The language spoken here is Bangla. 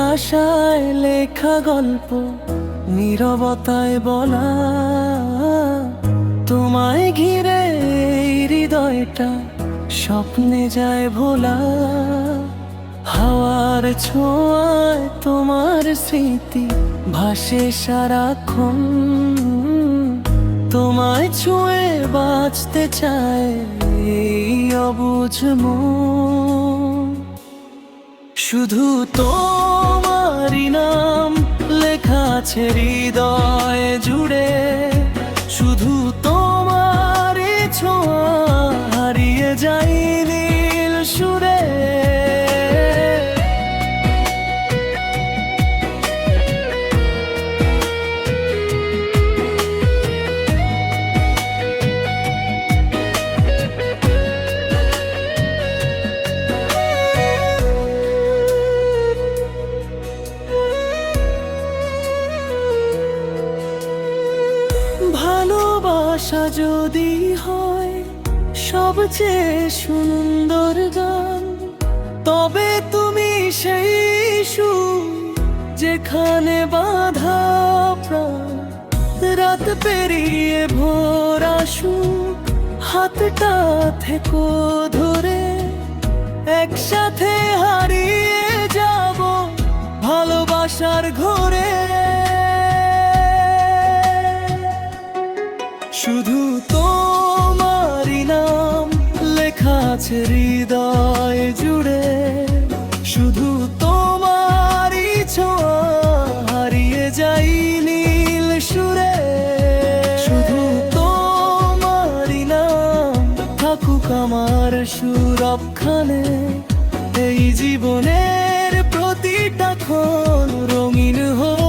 ভাষায় লেখা গল্প, নীরবতায় বলা, তোমায় ঘিরে এই হৃদয়টা স্বপ্নে যায় ভোলা। হাওয়ার ছোঁয়ায় তোমার স্মৃতি ভাসে সারাক্ষণ, তোমায় ছুঁয়ে বাঁচতে চায় এই অবুঝ মন। শুধু তোমারই নাম লেখা আছে হৃদয় জুড়ে, শুধু তোমারই ছোঁয়া হারিয়ে যায় নীল সুরে। ভালোবাসা যদি হয় সবচেয়ে সুন্দর গান, তবে তুমি সেই সুর যেখানে বাঁধা প্রাণ। রাত পেরিয়ে ভোর আসুক, হাতটা থেকো ধরে, একসাথে হারিয়ে যাব ভালোবাসার ঘোরে। শুধু তোমারই নাম লেখা আছে হৃদয় জুড়ে, শুধু তোমারই ছোঁয়া হারিয়ে যাই নীল সুরে। শুধু তোমারই নাম থাকুক আমার সুরক্ষণে, এই জীবনের প্রতিটা ক্ষণ রঙিন হোক।